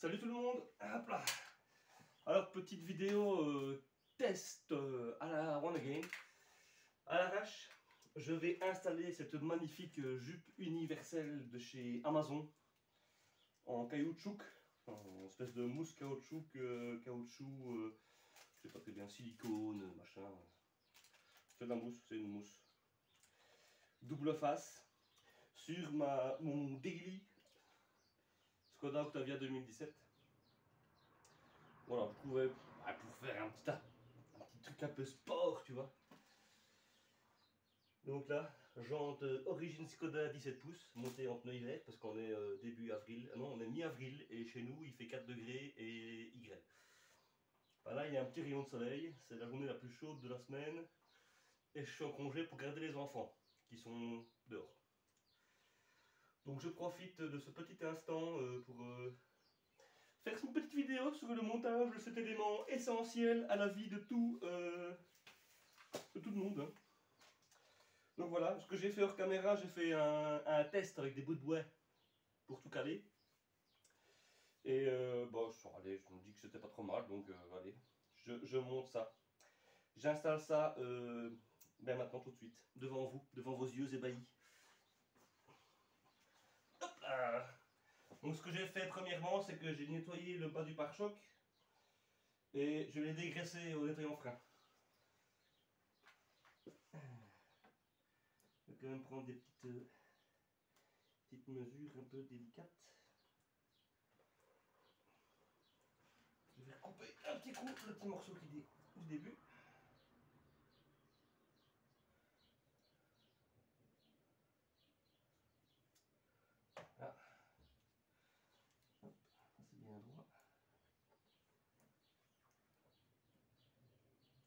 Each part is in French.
Salut tout le monde. Hop là. Alors petite vidéo test à la One Again. À l'arrache, je vais installer cette magnifique jupe universelle de chez Amazon en caoutchouc, en espèce de mousse caoutchouc, je sais pas très bien, silicone, machin. C'est de la mousse, c'est une mousse. Double face sur mon daily Skoda Octavia 2017. Voilà, je trouvais pour faire un petit truc un peu sport, tu vois. Donc là, jante Origin Skoda 17 pouces, montée en pneu hiver, parce qu'on est début avril. Non, on est mi-avril, et chez nous, il fait 4 degrés et il grêle. Là, il y a un petit rayon de soleil, c'est la journée la plus chaude de la semaine, et je suis en congé pour garder les enfants, qui sont dehors. Donc je profite de ce petit instant pour faire une petite vidéo sur le montage de cet élément essentiel à la vie de tout le monde. Hein. Donc voilà, ce que j'ai fait hors caméra, j'ai fait un test avec des bouts de bois pour tout caler. Et bon, allez, je me dis que c'était pas trop mal, donc allez, je monte ça. J'installe ça maintenant tout de suite, devant vous, devant vos yeux ébahis. Hop là. Donc ce que j'ai fait premièrement, c'est que j'ai nettoyé le bas du pare-choc et je l'ai dégraissé au nettoyant frein. Je vais quand même prendre des petites mesures un peu délicates. Je vais couper un petit coup le petit morceau qui est du début. Là. Hop, c'est bien droit.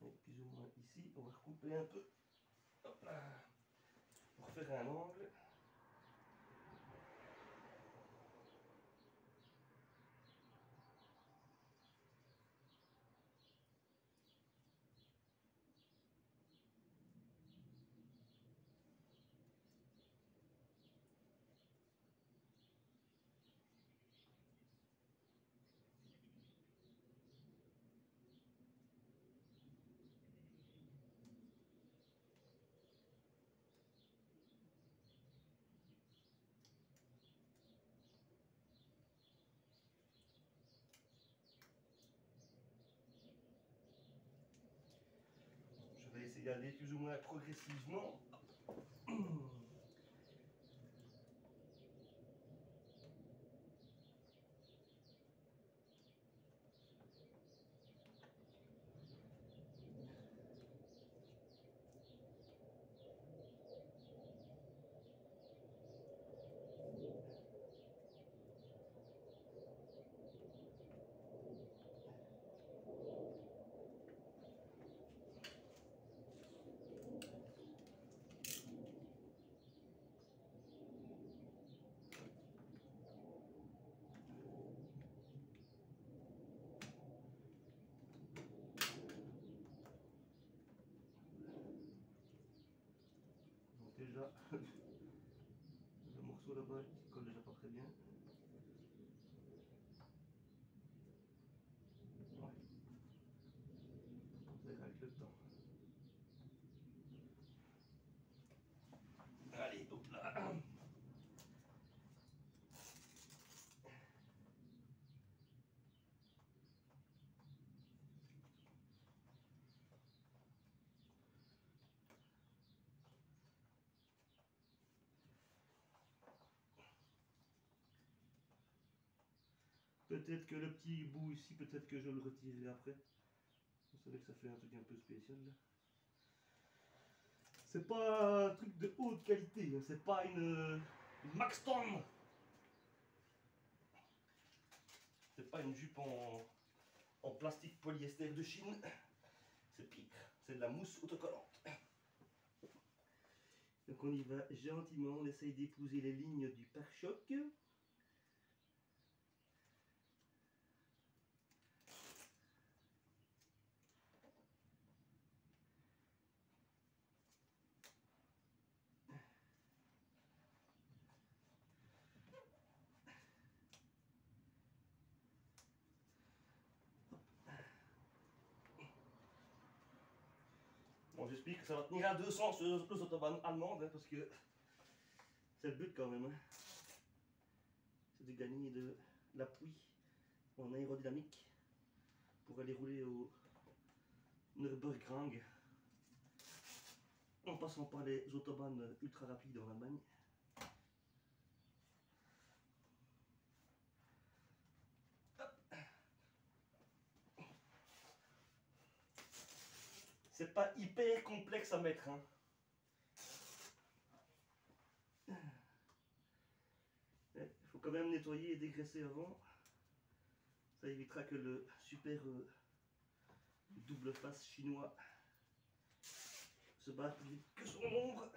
Et plus ou moins ici, on va recouper un peu. Hop là. Pour faire un angle. Je vais essayer d'aller plus ou moins progressivement. Donc déjà, le morceau là-bas qui colle déjà pas très bien. Ouais. Ça ira avec le temps. Allez, hop là. Peut-être que le petit bout ici, peut-être que je le retirerai après. Vous savez que ça fait un truc un peu spécial là. C'est pas un truc de haute qualité, hein. C'est pas une Maxton. C'est pas une jupe en plastique polyester de Chine. C'est pire, c'est de la mousse autocollante. Donc on y va gentiment, on essaye d'épouser les lignes du pare-choc. Donc j'explique que ça va tenir à 200 sur les autobahnes allemandes, hein, parce que c'est le but quand même. Hein. C'est de gagner de l'appui en aérodynamique pour aller rouler au Nürburgring en passant par les autobahnes ultra rapides en Allemagne. C'est pas hyper complexe à mettre. Hein. Il faut quand même nettoyer et dégraisser avant. Ça évitera que le super double face chinois se batte plus vite que son ombre.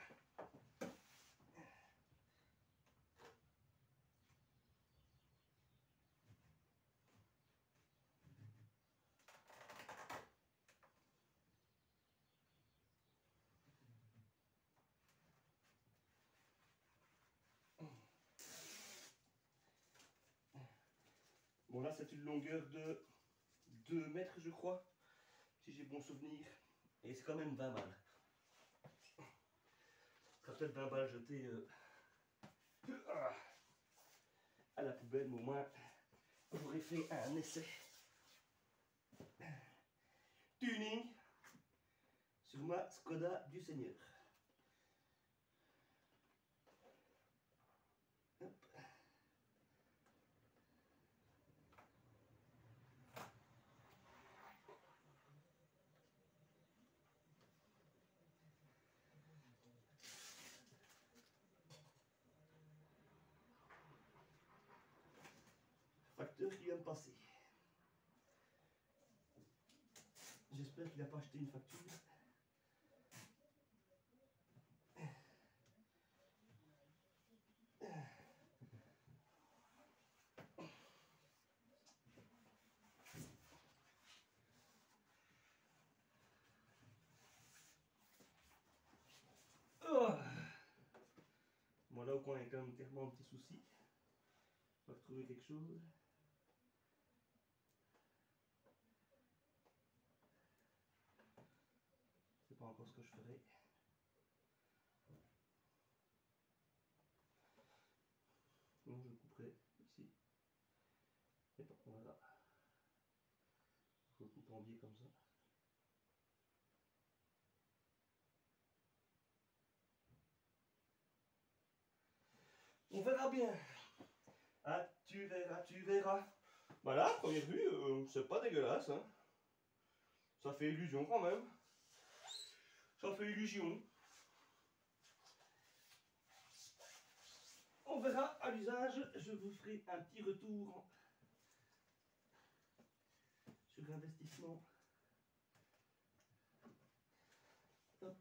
Bon là c'est une longueur de 2 mètres je crois, si j'ai bon souvenir, et c'est quand même 20 balles. Ce sera peut-être 20 balles jetées à la poubelle, mais au moins j'aurais fait un essai. Tuning sur ma Skoda du Seigneur. Hop. Facteur qui vient de passer. J'espère qu'il n'a pas acheté une facture. Oh. Bon là au coin il y a quand même clairement un petit souci. On va retrouver quelque chose. C'est pas encore ce que je ferai. Non, je couperai ici. Et bon, voilà. Je le coupe en biais comme ça. On verra bien. Ah, tu verras, tu verras. Voilà, première vue, c'est pas dégueulasse. Hein. Ça fait illusion quand même. Ça fait illusion. On verra à l'usage. Je vous ferai un petit retour sur l'investissement. Hop.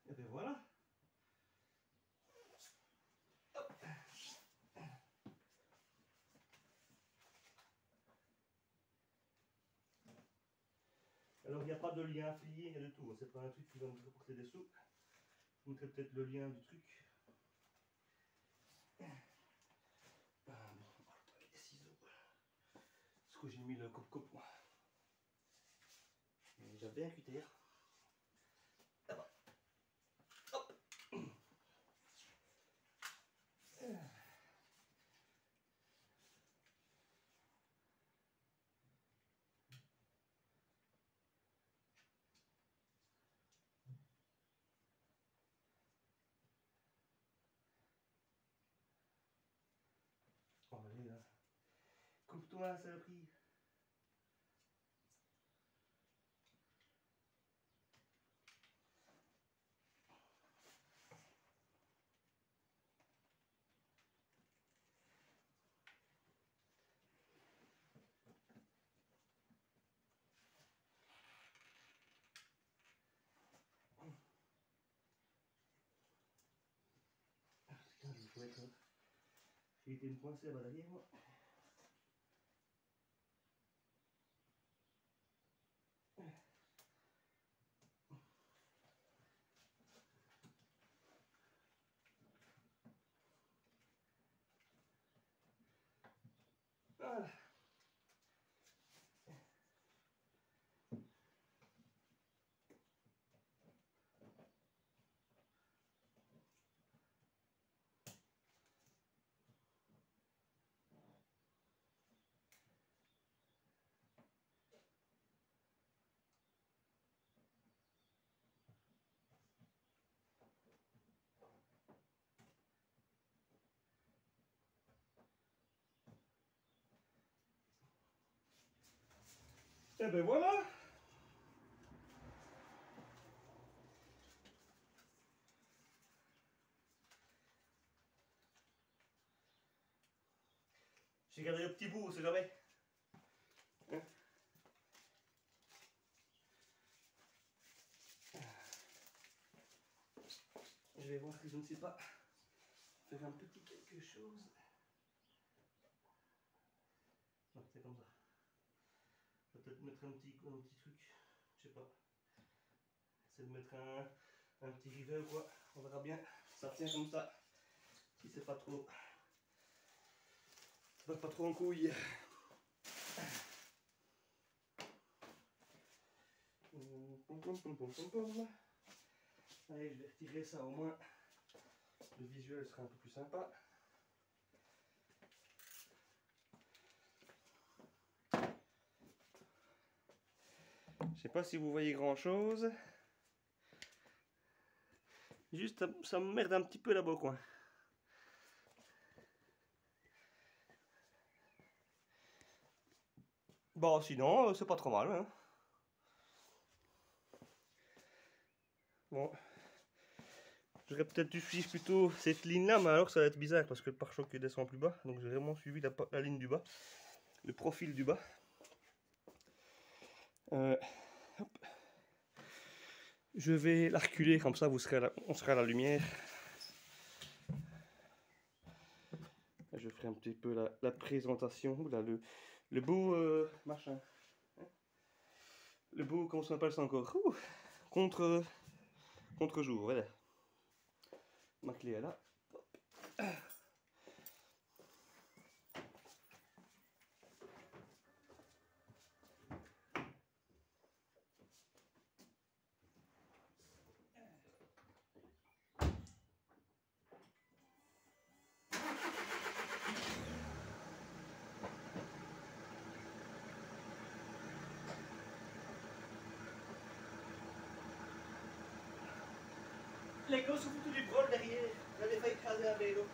Et bien voilà. Hop. Alors il n'y a pas de lien affilié, rien du tout. C'est pas un truc qui va me rapporter des sous. Je vous mettrai peut-être le lien du truc. Ah, bon, avec des ciseaux. Parce que j'ai mis le cop-cop moi. J'avais un cutter. Hop. Hop. Oh, allez là. Coupe-toi, saloperie. Putain, il faut être. J'ai été me coincer là-bas derrière moi. Et ben voilà. J'ai gardé le petit bout, on sait jamais. Hein? Je vais voir si je ne sais pas faire un petit quelque chose. Non, c'est comme ça. Peut-être mettre un petit truc, je sais pas. Essayer de mettre un petit rivet ou quoi, on verra bien. Ça tient comme ça. Si c'est pas trop. Ça va pas trop en couille. Allez, je vais retirer ça au moins. Le visuel sera un peu plus sympa. Je sais pas si vous voyez grand chose. Juste ça m'emmerde un petit peu là-bas quoi. Bon sinon c'est pas trop mal hein. Bon. J'aurais peut-être dû suivre plutôt cette ligne là, mais alors ça va être bizarre parce que le pare-choc descend plus bas. Donc j'ai vraiment suivi la ligne du bas. Le profil du bas. Hop. Je vais la reculer comme ça, on sera à la lumière. Je ferai un petit peu la présentation, là, le beau machin. Le beau, comment on appelle ça encore? Contre-jour, voilà. Ma clé est là. Les gosses sont foutus du brol derrière. J'avais failli écraser un vélo.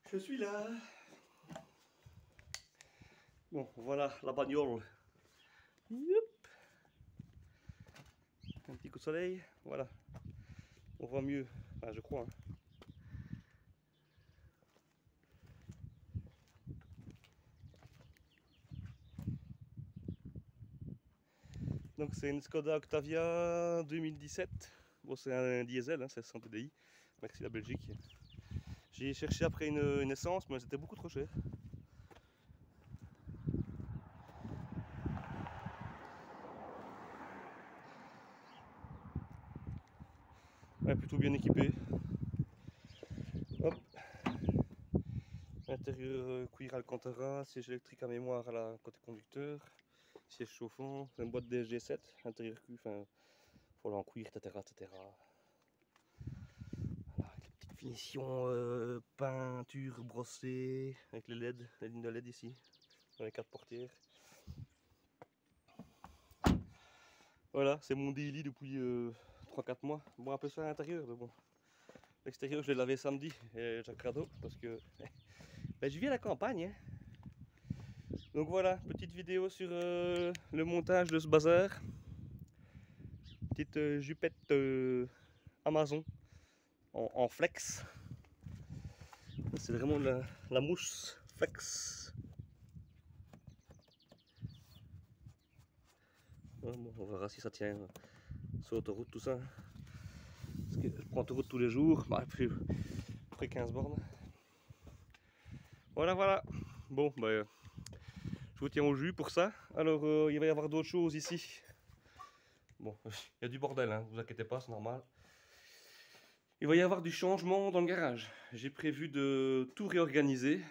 Je suis là. Bon, voilà la bagnole. Youp. Un petit coup de soleil, voilà. On voit mieux, enfin, je crois. Hein. Donc c'est une Skoda Octavia 2017. Bon, c'est un diesel, hein, c'est 100 TDI. Merci la Belgique. J'ai cherché après une essence, mais c'était beaucoup trop cher. Ouais, plutôt bien équipé. Hop. Intérieur cuir Alcantara, siège électrique à mémoire à la côté conducteur, siège chauffant, une boîte DSG7, intérieur cuir, enfin, voilà en cuir, etc. etc. Voilà, avec les petites finitions peinture brossée, avec les LED, les lignes de LED ici, dans les 4 portières. Voilà, c'est mon daily depuis 3-4 mois. Bon, un peu ça à l'intérieur, mais bon. L'extérieur, je l'ai lavé samedi, et j'ai cadeau parce que ben, je vis à la campagne. Hein. Donc voilà, petite vidéo sur le montage de ce bazar. Petite jupette Amazon en flex. C'est vraiment la mousse flex. Bon, on verra si ça tient sur l'autoroute tout ça. Parce que je 30 € tous les jours, bah, après 15 bornes. Voilà, voilà. Bon, bah, je vous tiens au jus pour ça. Alors, il va y avoir d'autres choses ici. Bon, il y a du bordel, hein, vous inquiétez pas, c'est normal. Il va y avoir du changement dans le garage. J'ai prévu de tout réorganiser.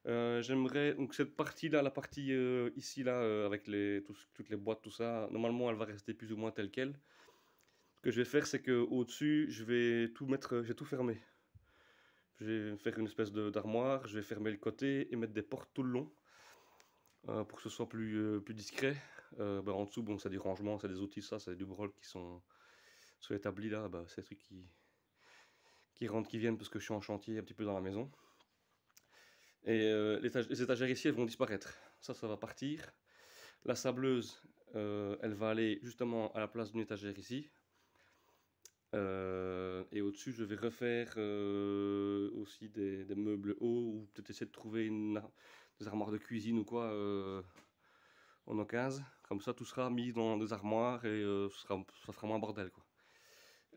J'aimerais, donc cette partie-là, la partie ici, là, avec toutes les boîtes, tout ça, normalement, elle va rester plus ou moins telle quelle. Ce que je vais faire, c'est qu'au-dessus, je vais tout mettre, j'ai tout fermé. Je vais faire une espèce d'armoire, je vais fermer le côté et mettre des portes tout le long pour que ce soit plus discret. Ben, en dessous, bon, c'est du rangement, c'est des outils, ça, c'est du brol qui sont établis là. Ben, c'est des trucs qui rentrent, qui viennent parce que je suis en chantier un petit peu dans la maison. Et les étagères ici, elles vont disparaître. Ça va partir. La sableuse, elle va aller justement à la place d'une étagère ici. Et au-dessus, je vais refaire aussi des meubles hauts ou peut-être essayer de trouver des armoires de cuisine ou quoi en occasion. Comme ça, tout sera mis dans des armoires et ça fera moins bordel, quoi.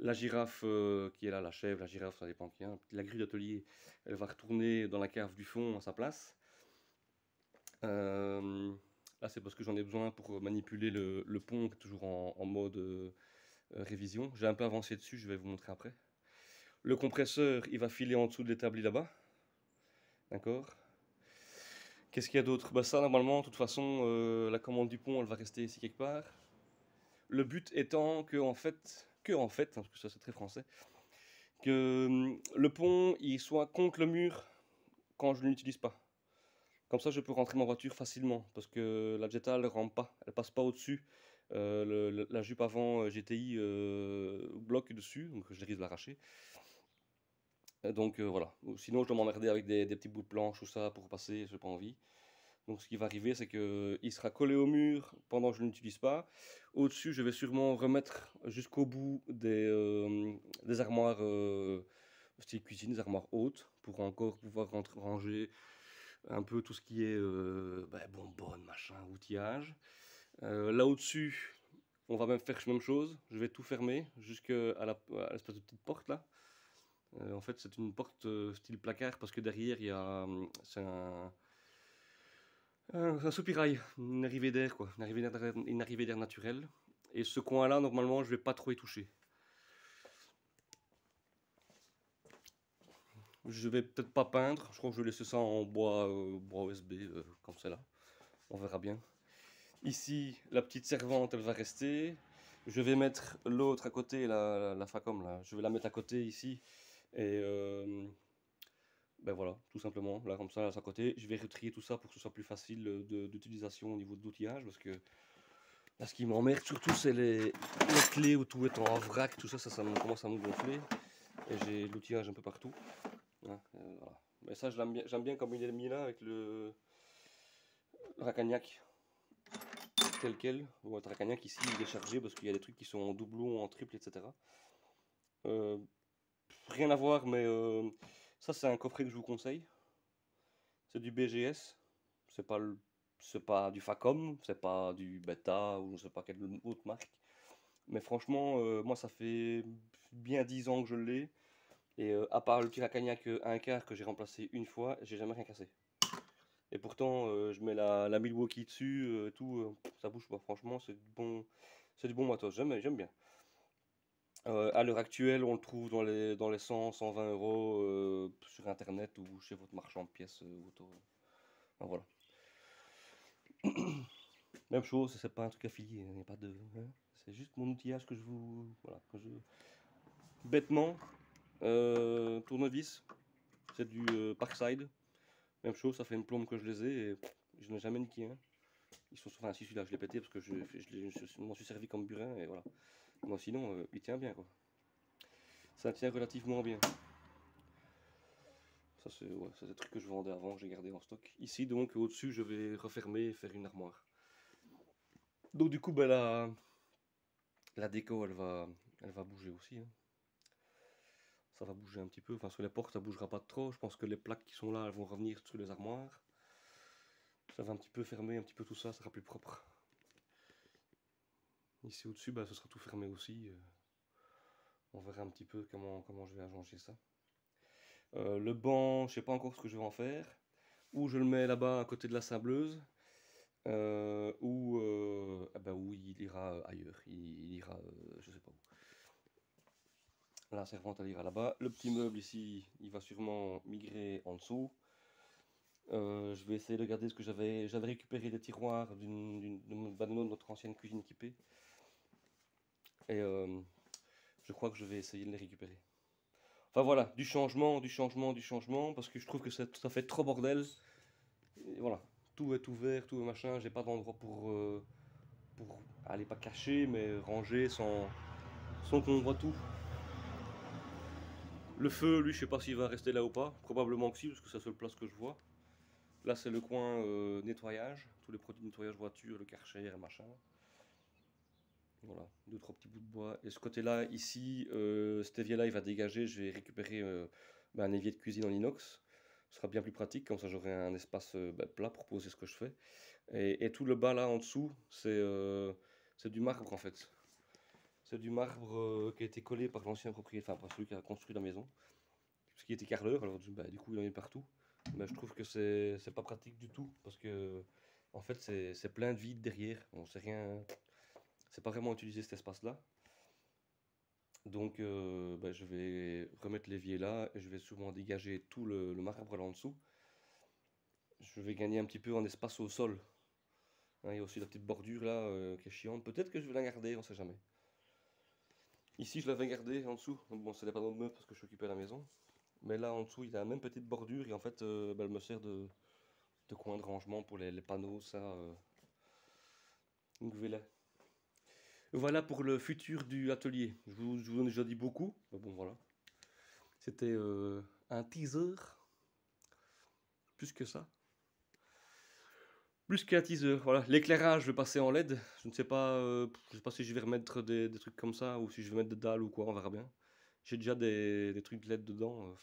La girafe qui est là, la chèvre, la girafe, ça dépend qui. La grue d'atelier, elle va retourner dans la cave du fond à sa place. Là, c'est parce que j'en ai besoin pour manipuler le pont qui est toujours en mode révision. J'ai un peu avancé dessus, je vais vous montrer après. Le compresseur, il va filer en dessous de l'établi là-bas. D'accord. Qu'est-ce qu'il y a d'autre? Bah ça, normalement, de toute façon, la commande du pont, elle va rester ici quelque part. Le but étant que, en fait, parce que ça c'est très français, que le pont, il soit contre le mur quand je ne l'utilise pas. Comme ça, je peux rentrer ma voiture facilement, parce que la Jetta, elle ne rentre pas, elle passe pas au-dessus. La jupe avant GTI bloque dessus, donc je risque de l'arracher. Donc voilà. Sinon, je dois m'emmerder avec des petits bouts de planche ou ça pour passer, j'ai pas envie. Donc ce qui va arriver, c'est qu'il sera collé au mur pendant que je ne l'utilise pas. Au-dessus, je vais sûrement remettre jusqu'au bout des armoires style cuisine, des armoires hautes, pour encore pouvoir ranger un peu tout ce qui est bonbonne, machin, outillage. Là au-dessus, on va même faire la même chose. Je vais tout fermer jusqu'à l'espèce de petite porte là. En fait, c'est une porte style placard parce que derrière, c'est un soupirail, une arrivée d'air quoi, une arrivée d'air naturelle. Et ce coin-là, normalement, je vais pas trop y toucher. Je vais peut-être pas peindre. Je crois que je vais laisser ça en bois OSB comme c'est là. On verra bien. Ici, la petite servante, elle va rester. Je vais mettre l'autre à côté, la Facom là. Je vais la mettre à côté ici. Et ben voilà, tout simplement, là comme ça, à côté. Je vais retrier tout ça pour que ce soit plus facile d'utilisation au niveau de l'outillage. Parce que là, ce qui m'emmerde surtout, c'est les clés où tout est en vrac. Tout ça, ça commence à me gonfler. Et j'ai l'outillage un peu partout. Hein, voilà. Mais ça, j'aime bien comme il est mis là avec le Racagnac tel quel. Votre Racagnac ici, il est chargé parce qu'il y a des trucs qui sont en doublon, en triple, etc. Rien à voir, mais ça, c'est un coffret que je vous conseille. C'est du BGS. C'est pas du Facom, c'est pas du Beta ou je sais pas quelle autre marque. Mais franchement, moi, ça fait bien 10 ans que je l'ai. Et à part le petit Racagnac 1/4 que j'ai remplacé une fois, j'ai jamais rien cassé. Et pourtant, je mets la Milwaukee dessus, tout, ça bouge pas. Franchement, c'est du bon matos. J'aime bien. À l'heure actuelle, on le trouve dans les 100, 120 € sur internet ou chez votre marchand de pièces auto. Enfin, voilà. Même chose, c'est pas un truc affilié, il n'y a pas de. Hein, c'est juste mon outillage que je vous. Voilà, bêtement, tournevis, c'est du Parkside. Même chose, ça fait une plombe que je les ai et je n'ai jamais niqué un. Ils sont, enfin, si celui-là je l'ai pété parce que je m'en suis servi comme burin et voilà. Non, sinon, il tient bien quoi. Ça tient relativement bien. Ça, c'est des trucs que je vendais avant, j'ai gardé en stock. Ici, donc, au-dessus, je vais refermer et faire une armoire. Donc, du coup, ben, la déco, elle va bouger aussi. Hein. Ça va bouger un petit peu. Enfin, sur les portes, ça bougera pas trop. Je pense que les plaques qui sont là, elles vont revenir sur les armoires. Ça va un petit peu fermer, un petit peu tout ça, ça sera plus propre. Ici au-dessus, bah, ce sera tout fermé aussi. On verra un petit peu comment je vais arranger ça. Le banc, je sais pas encore ce que je vais en faire. Ou je le mets là-bas à côté de la sableuse, ou il ira ailleurs. Il ira, je sais pas où. La servante, elle ira là-bas. Le petit meuble ici, il va sûrement migrer en dessous. Je vais essayer de garder ce que j'avais récupéré des tiroirs de notre ancienne cuisine équipée. Et je crois que je vais essayer de les récupérer. Enfin voilà, du changement, parce que je trouve que ça fait trop bordel. Et voilà, tout est ouvert, tout est machin. J'ai pas d'endroit pour aller pas cacher, mais ranger sans qu'on voit tout. Le feu, lui, je sais pas s'il va rester là ou pas. Probablement que si, parce que c'est la seule place que je vois. Là, c'est le coin nettoyage. Tous les produits de nettoyage voiture, le Karcher et machin. Voilà, deux, trois petits bouts de bois. Et ce côté-là, ici, cet évier-là, il va dégager. Je vais récupérer un évier de cuisine en inox. Ce sera bien plus pratique, comme ça j'aurai un espace plat pour poser ce que je fais. Et tout le bas là en dessous, c'est du marbre en fait. C'est du marbre qui a été collé par l'ancien propriétaire, enfin par celui qui a construit la maison. Parce qu'il était carreleur, alors du coup il en est partout. Mais je trouve que c'est pas pratique du tout, parce que en fait c'est plein de vide derrière. On sait rien, c'est pas vraiment utiliser cet espace-là. Donc je vais remettre l'évier là, et je vais souvent dégager tout le marbre là en dessous. Je vais gagner un petit peu en espace au sol. Hein, il y a aussi la petite bordure là qui est chiante. Peut-être que je vais la garder, on sait jamais. Ici, je l'avais gardé en dessous. Bon, ce n'est pas dans le meuble parce que je suis occupé à la maison. Mais là, en dessous, il y a la même petite bordure et en fait, elle me sert de coin de rangement pour les panneaux, ça. Donc voilà. Voilà pour le futur du atelier. Je vous en ai déjà dit beaucoup, mais bon, voilà. C'était un teaser. Plus que ça. Plus qu'un teaser, voilà. L'éclairage, je vais passer en LED. Je ne sais pas si je vais remettre des trucs comme ça ou si je vais mettre des dalles ou quoi, on verra bien. J'ai déjà des trucs LED dedans,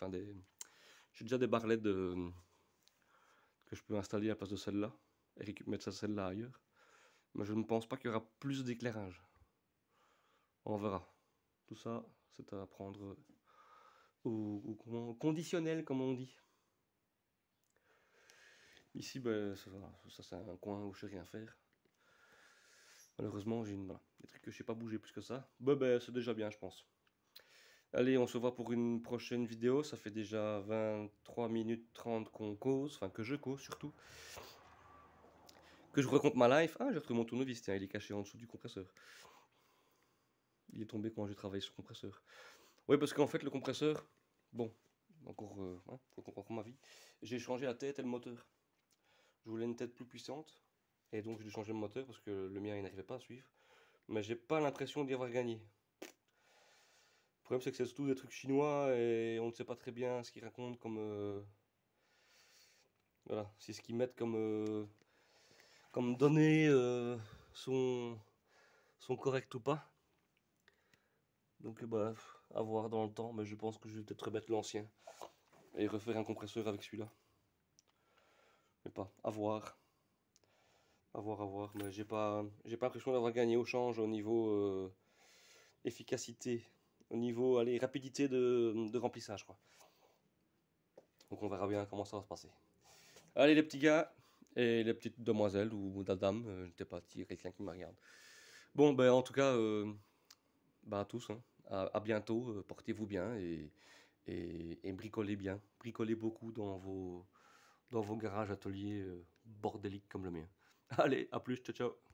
j'ai déjà des barres LED que je peux installer à la place de celle-là et mettre celle-là ailleurs. Mais je ne pense pas qu'il y aura plus d'éclairage. On verra. Tout ça, c'est à prendre au conditionnel, comme on dit. Ici, ça c'est un coin où je sais rien faire. Malheureusement, j'ai des trucs que je sais pas bouger plus que ça. C'est déjà bien, je pense. Allez, on se voit pour une prochaine vidéo. Ça fait déjà 23 minutes 30 qu'on cause, enfin que je cause surtout. Que je vous raconte ma life. Ah, j'ai retrouvé mon tournevis, tiens, il est caché en dessous du compresseur. Il est tombé quand j'ai travaillé sur le compresseur. Oui, parce qu'en fait, le compresseur, bon, encore, faut comprendre ma vie. J'ai changé la tête et le moteur. Je voulais une tête plus puissante. Et donc, j'ai dû changer le moteur parce que le mien, il n'arrivait pas à suivre. Mais j'ai pas l'impression d'y avoir gagné. Le problème, c'est que c'est surtout des trucs chinois et on ne sait pas très bien ce qu'ils racontent comme. Voilà, c'est ce qu'ils mettent comme données sont correctes ou pas. Donc, à voir dans le temps, mais je pense que je vais peut-être remettre l'ancien et refaire un compresseur avec celui-là. Mais pas, à voir. À voir, à voir. Mais j'ai pas l'impression d'avoir gagné au change au niveau efficacité, au niveau, allez, rapidité de remplissage, quoi. Donc on verra bien comment ça va se passer. Allez les petits gars et les petites demoiselles ou la dame, je ne sais pas s'il y a quelqu'un qui me regarde. Bon, en tout cas, à tous, hein, à bientôt, portez-vous bien et bricolez bien. Bricolez beaucoup dans vos garages, ateliers bordéliques comme le mien. Allez, à plus, ciao ciao.